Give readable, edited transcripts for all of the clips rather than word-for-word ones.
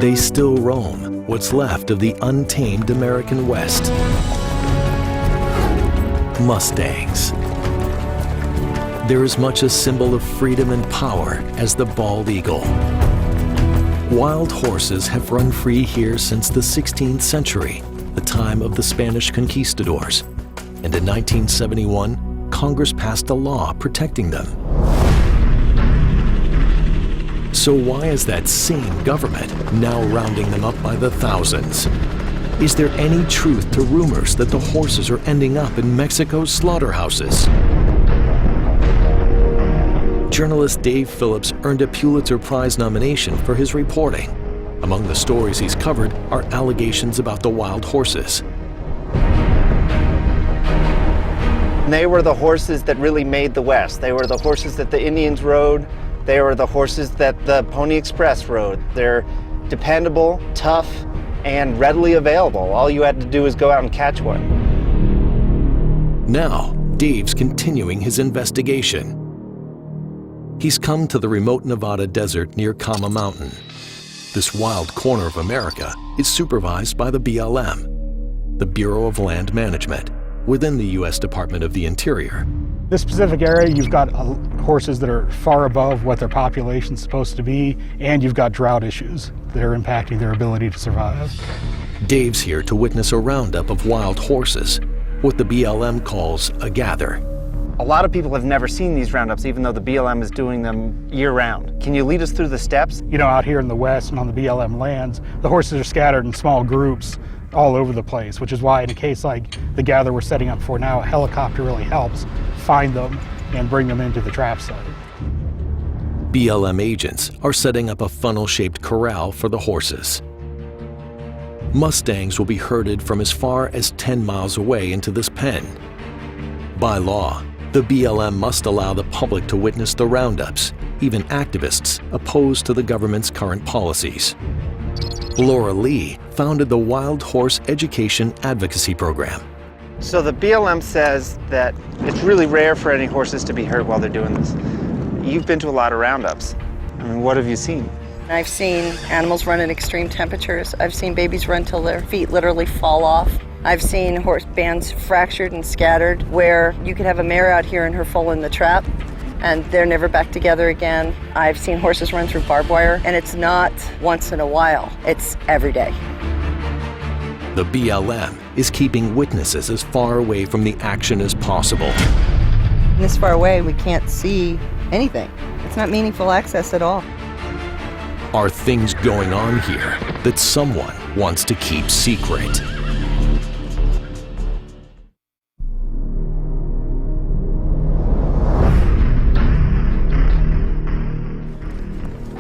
They still roam what's left of the untamed American West. Mustangs. They're as much a symbol of freedom and power as the bald eagle. Wild horses have run free here since the 16th century, the time of the Spanish conquistadors. And in 1971, Congress passed a law protecting them. So why is that same government now rounding them up by the thousands? Is there any truth to rumors that the horses are ending up in Mexico's slaughterhouses? Journalist Dave Phillips earned a Pulitzer Prize nomination for his reporting. Among the stories he's covered are allegations about the wild horses. They were the horses that really made the West. They were the horses that the Indians rode. They were the horses that the Pony Express rode. They're dependable, tough, and readily available. All you had to do was go out and catch one. Now, Dave's continuing his investigation. He's come to the remote Nevada desert near Kama Mountain. This wild corner of America is supervised by the BLM, the Bureau of Land Management, within the U.S. Department of the Interior. This specific area, you've got horses that are far above what their population's supposed to be, and you've got drought issues that are impacting their ability to survive. Dave's here to witness a roundup of wild horses, what the BLM calls a gather. A lot of people have never seen these roundups, even though the BLM is doing them year-round. Can you lead us through the steps? You know, out here in the West and on the BLM lands, the horses are scattered in small groups all over the place, which is why in a case like the gather we're setting up for now, a helicopter really helps find them and bring them into the trap site. BLM agents are setting up a funnel-shaped corral for the horses. Mustangs will be herded from as far as 10 miles away into this pen. By law, the BLM must allow the public to witness the roundups, even activists opposed to the government's current policies. Laura Lee founded the Wild Horse Education Advocacy Program. So the BLM says that it's really rare for any horses to be hurt while they're doing this. You've been to a lot of roundups. I mean, what have you seen? I've seen animals run in extreme temperatures. I've seen babies run till their feet literally fall off. I've seen horse bands fractured and scattered where you could have a mare out here and her foal in the trap and they're never back together again. I've seen horses run through barbed wire, and it's not once in a while, it's every day. The BLM is keeping witnesses as far away from the action as possible. This far away, we can't see anything. It's not meaningful access at all. Are things going on here that someone wants to keep secret?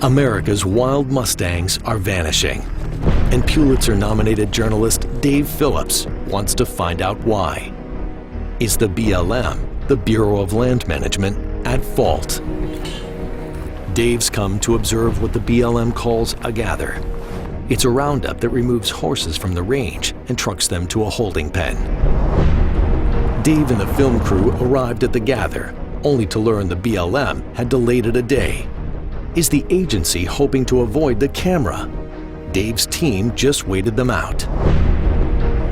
America's wild Mustangs are vanishing, and Pulitzer-nominated journalist Dave Phillips wants to find out why. Is the BLM, the Bureau of Land Management, at fault? Dave's come to observe what the BLM calls a gather. It's a roundup that removes horses from the range and trucks them to a holding pen. Dave and the film crew arrived at the gather, only to learn the BLM had delayed it a day. Is the agency hoping to avoid the camera? Dave's team just waited them out.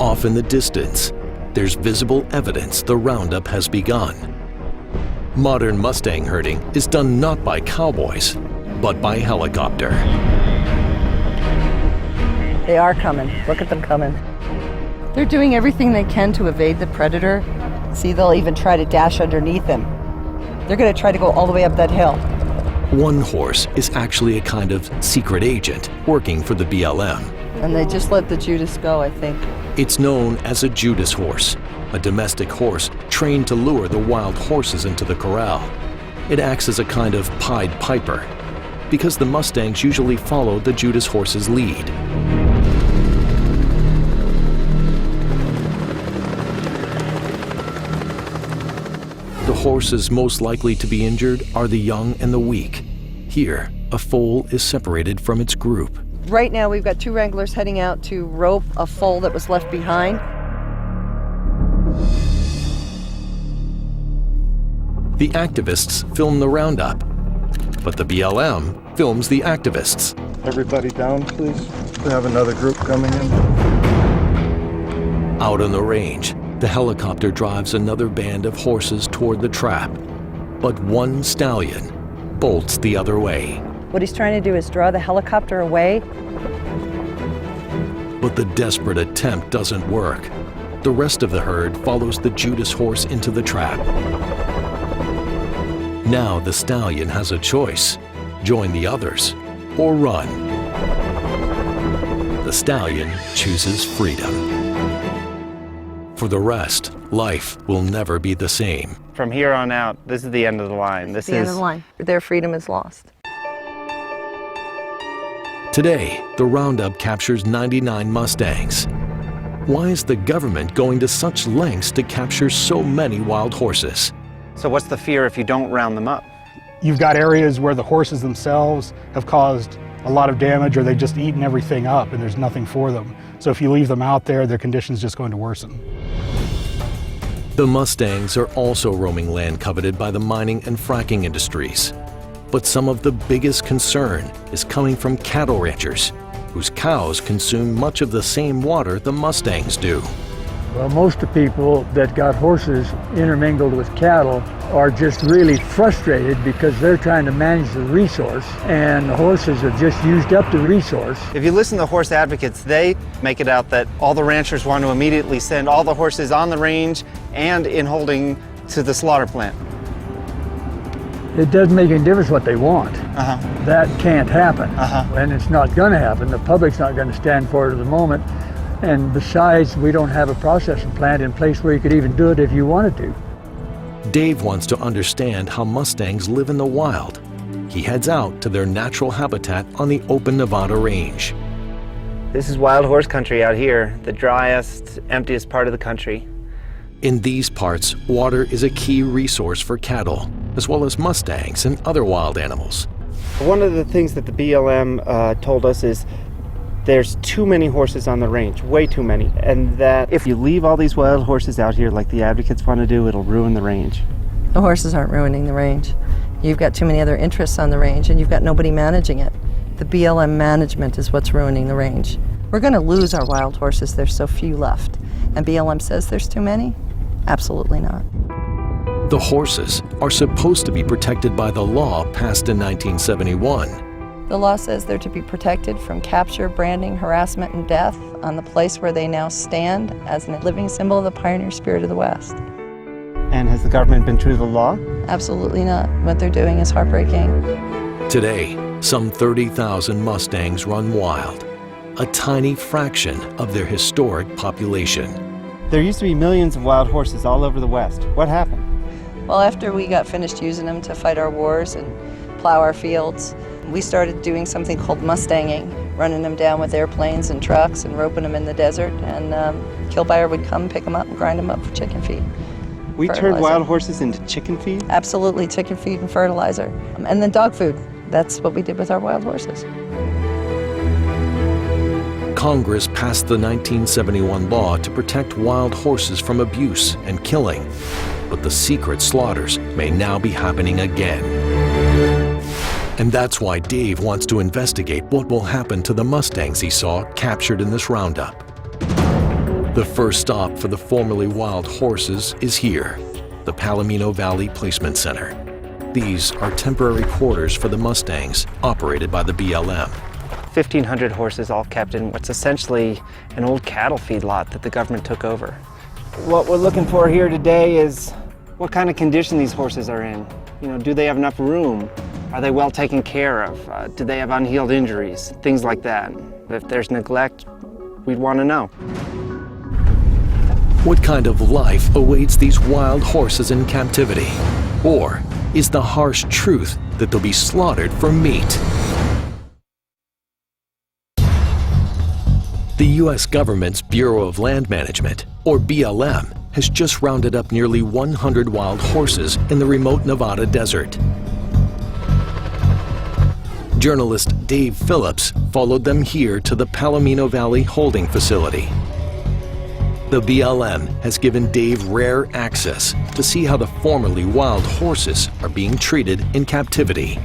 Off in the distance, there's visible evidence the roundup has begun. Modern Mustang herding is done not by cowboys, but by helicopter. They are coming. Look at them coming. They're doing everything they can to evade the predator. See, they'll even try to dash underneath him. They're going to try to go all the way up that hill. One horse is actually a kind of secret agent working for the BLM. And they just let the Judas go, I think. It's known as a Judas horse, a domestic horse trained to lure the wild horses into the corral. It acts as a kind of Pied Piper, because the Mustangs usually follow the Judas horse's lead. The horses most likely to be injured are the young and the weak. Here, a foal is separated from its group. Right now, we've got two wranglers heading out to rope a foal that was left behind. The activists film the roundup, but the BLM films the activists. Everybody down, please. We have another group coming in. Out on the range, the helicopter drives another band of horses toward the trap. But one stallion bolts the other way. What he's trying to do is draw the helicopter away. But the desperate attempt doesn't work. The rest of the herd follows the Judas horse into the trap. Now the stallion has a choice: join the others or run. The stallion chooses freedom. For the rest, life will never be the same. From here on out, this is the end of the line. The end of the line. Their freedom is lost. Today, the roundup captures 99 Mustangs. Why is the government going to such lengths to capture so many wild horses? So what's the fear if you don't round them up? You've got areas where the horses themselves have caused a lot of damage, or they've just eaten everything up and there's nothing for them. So if you leave them out there, their condition's just going to worsen. The Mustangs are also roaming land coveted by the mining and fracking industries. But some of the biggest concern is coming from cattle ranchers, whose cows consume much of the same water the Mustangs do. Well, most of the people that got horses intermingled with cattle are just really frustrated because they're trying to manage the resource, and the horses have just used up the resource. If you listen to horse advocates, they make it out that all the ranchers want to immediately send all the horses on the range and in holding to the slaughter plant. It doesn't make any difference what they want. That can't happen, and it's not going to happen. The public's not going to stand for it at the moment. And besides, we don't have a processing plant in place where you could even do it if you wanted to. Dave wants to understand how Mustangs live in the wild. He heads out to their natural habitat on the open Nevada range. This is wild horse country out here, the driest, emptiest part of the country. In these parts, water is a key resource for cattle, as well as Mustangs and other wild animals. One of the things that the BLM told us is there's too many horses on the range, way too many, and that if you leave all these wild horses out here like the advocates want to do, it'll ruin the range. The horses aren't ruining the range. You've got too many other interests on the range, and you've got nobody managing it. The BLM management is what's ruining the range. We're going to lose our wild horses. There's so few left. And BLM says there's too many? Absolutely not. The horses are supposed to be protected by the law passed in 1971. The law says they're to be protected from capture, branding, harassment, and death on the place where they now stand as a living symbol of the pioneer spirit of the West. And has the government been true to the law? Absolutely not. What they're doing is heartbreaking. Today, some 30,000 Mustangs run wild, a tiny fraction of their historic population. There used to be millions of wild horses all over the West. What happened? Well, after we got finished using them to fight our wars and plow our fields, we started doing something called Mustanging, running them down with airplanes and trucks and roping them in the desert, and kill buyer would come pick them up and grind them up for chicken feed. We turned wild horses into chicken feed? Absolutely, chicken feed and fertilizer. And then dog food. That's what we did with our wild horses. Congress passed the 1971 law to protect wild horses from abuse and killing, but the secret slaughters may now be happening again. And that's why Dave wants to investigate what will happen to the Mustangs he saw captured in this roundup. The first stop for the formerly wild horses is here, the Palomino Valley Placement Center. These are temporary quarters for the Mustangs, operated by the BLM. 1,500 horses all kept in what's essentially an old cattle feedlot that the government took over. What we're looking for here today is what kind of condition these horses are in. You know, do they have enough room? Are they well taken care of? Do they have unhealed injuries? Things like that. If there's neglect, we'd want to know. What kind of life awaits these wild horses in captivity? Or is the harsh truth that they'll be slaughtered for meat? The U.S. government's Bureau of Land Management, or BLM, has just rounded up nearly 100 wild horses in the remote Nevada desert. Journalist Dave Phillips followed them here to the Palomino Valley Holding Facility. The BLM has given Dave rare access to see how the formerly wild horses are being treated in captivity.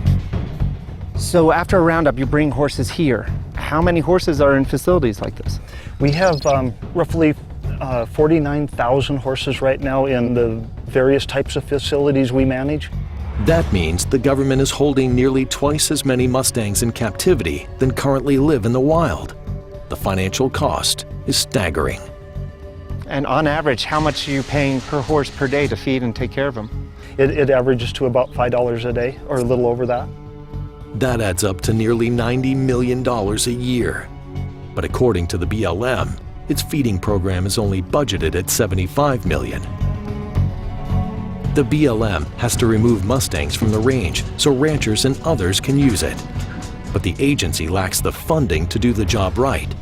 So after a roundup, you bring horses here. How many horses are in facilities like this? We have roughly 49,000 horses right now in the various types of facilities we manage. That means the government is holding nearly twice as many Mustangs in captivity than currently live in the wild. The financial cost is staggering. And on average, how much are you paying per horse per day to feed and take care of them? It averages to about $5 a day, or a little over that. That adds up to nearly $90 million a year. But according to the BLM, its feeding program is only budgeted at $75 million. The BLM has to remove Mustangs from the range so ranchers and others can use it. But the agency lacks the funding to do the job right.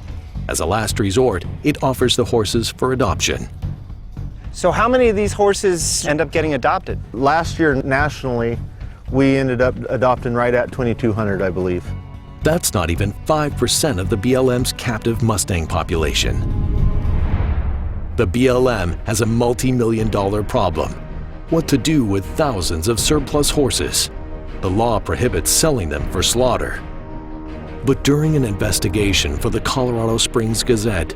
As a last resort, it offers the horses for adoption. So how many of these horses end up getting adopted? Last year nationally, we ended up adopting right at 2,200, I believe. That's not even 5% of the BLM's captive Mustang population. The BLM has a multi-million-dollar problem. What to do with thousands of surplus horses? The law prohibits selling them for slaughter. But during an investigation for the Colorado Springs Gazette,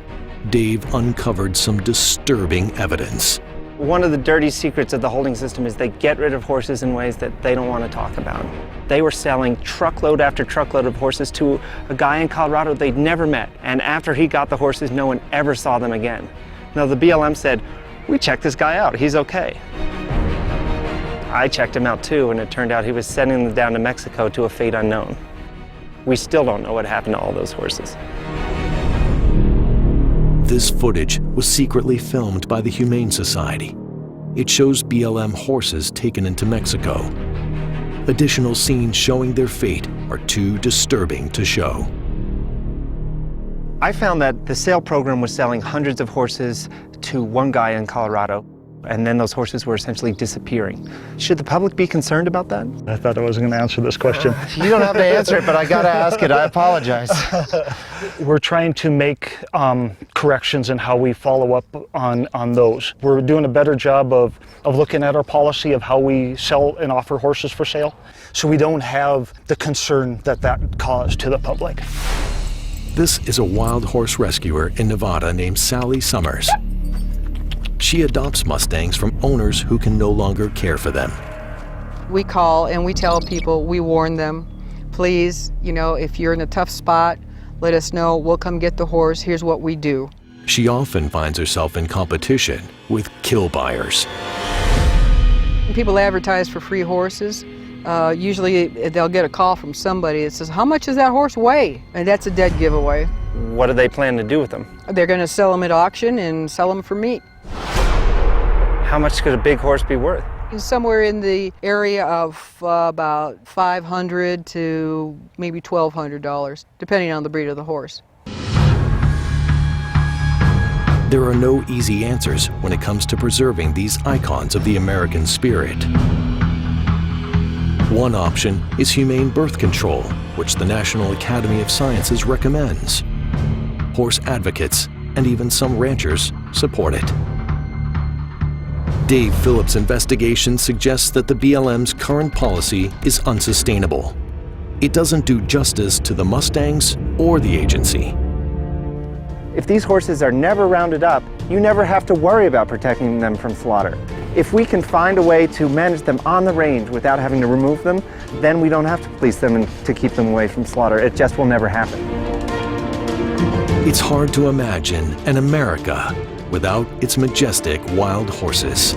Dave uncovered some disturbing evidence. One of the dirty secrets of the holding system is they get rid of horses in ways that they don't want to talk about. They were selling truckload after truckload of horses to a guy in Colorado they'd never met. And after he got the horses, no one ever saw them again. Now the BLM said, "We checked this guy out, he's okay." I checked him out too, and it turned out he was sending them down to Mexico to a fate unknown. We still don't know what happened to all those horses. This footage was secretly filmed by the Humane Society. It shows BLM horses taken into Mexico. Additional scenes showing their fate are too disturbing to show. I found that the sale program was selling hundreds of horses to one guy in Colorado, and then those horses were essentially disappearing. Should the public be concerned about that? I thought I wasn't going to answer this question. You don't have to answer it, but I got to ask it. I apologize. We're trying to make corrections in how we follow up on those. We're doing a better job of looking at our policy of how we sell and offer horses for sale, so we don't have the concern that caused to the public. This is a wild horse rescuer in Nevada named Sally Summers. She adopts Mustangs from owners who can no longer care for them. We call and we tell people, we warn them, please, if you're in a tough spot, let us know, we'll come get the horse, here's what we do. She often finds herself in competition with kill buyers. People advertise for free horses. Usually they'll get a call from somebody that says, how much does that horse weigh? And that's a dead giveaway. What do they plan to do with them? They're going to sell them at auction and sell them for meat. How much could a big horse be worth? Somewhere in the area of about $500 to maybe $1,200, depending on the breed of the horse. There are no easy answers when it comes to preserving these icons of the American spirit. One option is humane birth control, which the National Academy of Sciences recommends. Horse advocates and even some ranchers support it. Dave Phillips' investigation suggests that the BLM's current policy is unsustainable. It doesn't do justice to the Mustangs or the agency. If these horses are never rounded up, you never have to worry about protecting them from slaughter. If we can find a way to manage them on the range without having to remove them, then we don't have to police them and to keep them away from slaughter. It just will never happen. It's hard to imagine an America without its majestic wild horses.